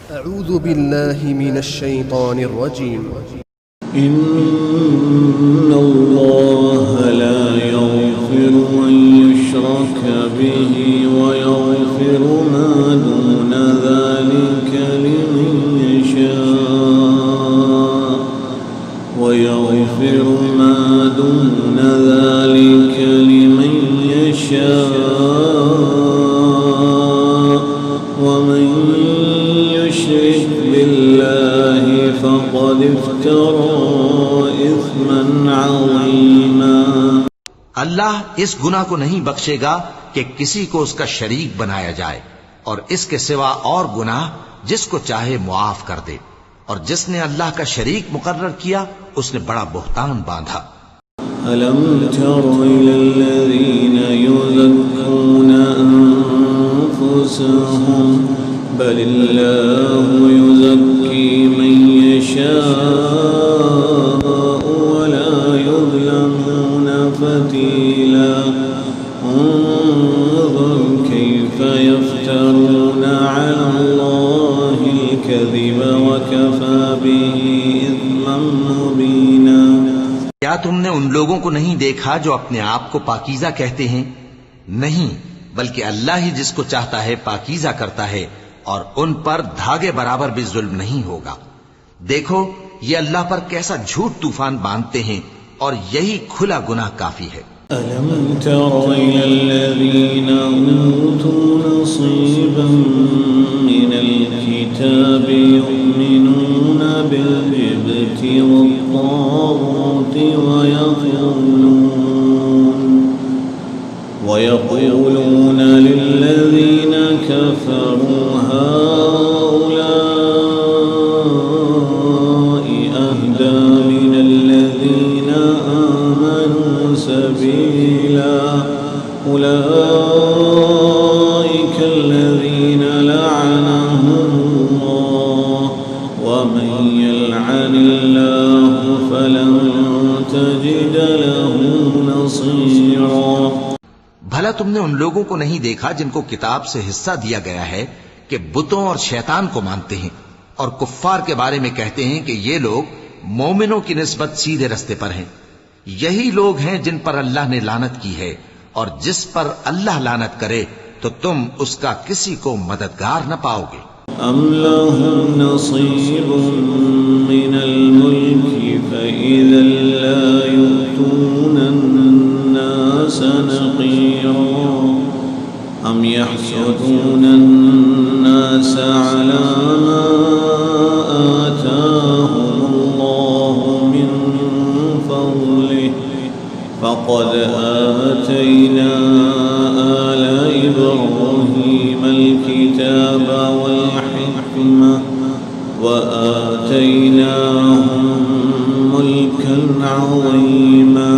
अऊज़ु बिल्लाहि मिनश शैतानिर रजीम। इन्नल्लाह ला यग़फ़िरु अन युश्रका बिही व यग़फ़िरु मा दून ज़ालिका लिमन यशा व यग़फ़िरु मा दून ज़ालिका लिमन यशा वमन युश्रिक बिल्लाहि फ़क़द इफ़्तरा इस्मन अज़ीमा। अल्लाह इस गुनाह को नहीं बख्शेगा कि किसी को उसका शरीक बनाया जाए, और इसके सिवा और गुनाह जिसको चाहे मुआफ कर दे, और जिसने अल्लाह का शरीक मुकर्रर किया उसने बड़ा बुहतान बांधा। अलम तरो इलल्लज़ीना युज़क्कूना अनफुसहुम बलिल्लाहु युज़क्की मन यशाअ वला युज़लमूना फतीला। उन्ज़ुर कैफ़ यफ्तरूना अलल्लाहिल कज़िब वकफ़ा बिही इस्मम मुबीना। क्या तुमने उन लोगों को नहीं देखा जो अपने आप को पाकीज़ा कहते हैं? नहीं, बल्कि अल्लाह ही जिसको चाहता है पाकीज़ा करता है, और उन पर धागे बराबर भी जुल्म नहीं होगा। देखो ये अल्लाह पर कैसा झूठ तूफान बांधते हैं, और यही खुला गुनाह काफी है। अलम तरो इलल्लज़ीना ऊतू नसीबन मिनल किताबि युमिनूना बिल जिब्ति वत्तागूति वयक़ूलून लिल्लज़ीना कफ़रू हाउलाइ अहदा मिनल्लज़ीना आमनू सबीला। उलाइकल्लज़ीना लअनहुमुल्लाह वमन यलअनिल्लाहु फलन तजिद लहू नसीरा। भला तुमने उन लोगों को नहीं देखा जिनको किताब से हिस्सा दिया गया है कि बुतों और शैतान को मानते हैं, और कुफ्फार के बारे में कहते हैं कि ये लोग मोमिनों की निस्बत सीधे रस्ते पर हैं। यही लोग हैं जिन पर अल्लाह ने लानत की है, और जिस पर अल्लाह लानत करे तो तुम उसका किसी को मददगार न पाओगे। अम लहुम नसीबुम मिनल मुल्कि फइज़ा ला यु'तूना अन्नास नक़ीरा। अम यहसुदूना अन्नास अला मा आताहुमुल्लाहु मिन फ़ज़लिहि फ़क़द आतैना आल इब्राहीमल किताब वल हिक्मह वआतैनाहुम मुल्कन अज़ीमा।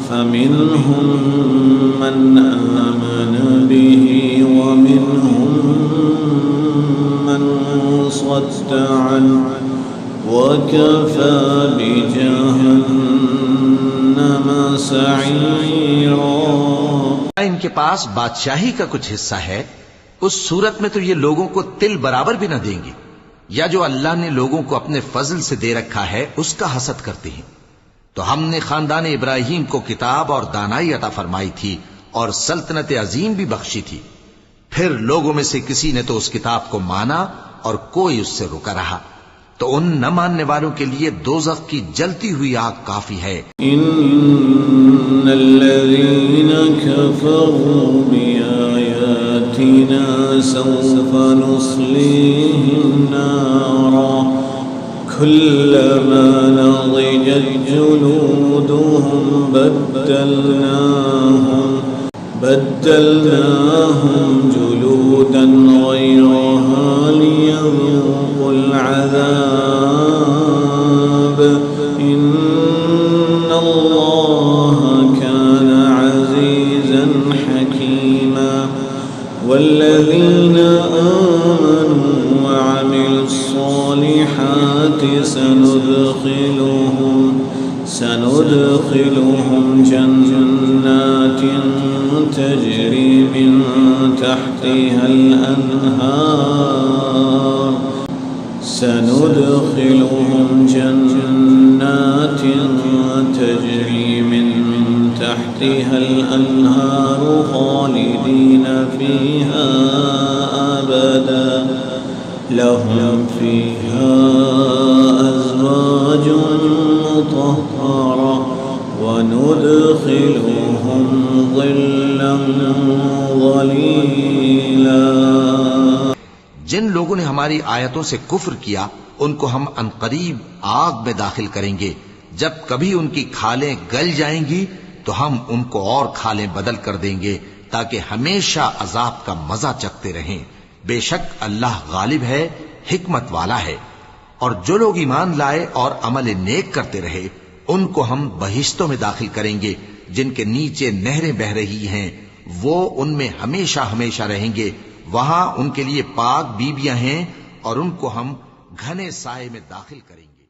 फमिनहुम मन आमन बिही वमिनहुम मन सद्द अन्हु वकफ़ा बिजहन्नम सईरा। इनके पास बादशाही का कुछ हिस्सा है, उस सूरत में तो ये लोगों को तिल बराबर भी न देंगे, या जो अल्लाह ने लोगों को अपने फजल से दे रखा है उसका हसद करते हैं। तो हमने खानदान इब्राहिम को किताब और दानाई अता फरमाई थी, और सल्तनत अजीम भी बख्शी थी। फिर लोगों में से किसी ने तो उस किताब को माना और कोई उससे रुका रहा, तो उन न मानने वालों के लिए दोज़ख की जलती हुई आग काफी है। इन्नल्लज़ीना कफ़रू बिआयातिना सौफ़ नुस्लीहिम नारा कुल्लमा नज़िजत जुलूदुहुम बद्दलनाहुम जुलूदन ग़यरहा लियज़ूक़ुल अज़ाब इन्नल्लाह कान अज़ीज़न हकीमा। वल्लज़ीना आमनू वअमिलुस्सालिहाति सनुदखिलुहुम जन्नातिन तजरी मिन तहतिहल अन्हार سندخلهم جنات تجري من تحتها الأنهار خالدين فيها أبدا لهم فيها أزواج مطهرة وندخلهم ظلا ظليلا। जिन लोगों ने हमारी आयतों से कुफ्र किया उनको हम अनकरीब आग में दाखिल करेंगे। जब कभी उनकी खालें गल जाएंगी तो हम उनको और खालें बदल कर देंगे ताकि हमेशा अजाब का मजा चखते रहें। बेशक अल्लाह गालिब है, हिकमत वाला है। और जो लोग ईमान लाए और अमल नेक करते रहे उनको हम बहिश्तों में दाखिल करेंगे जिनके नीचे नहरें बह रही हैं। वो उनमें हमेशा हमेशा रहेंगे। वहां उनके लिए पाक बीबियां हैं और उनको हम घने साए में दाखिल करेंगे।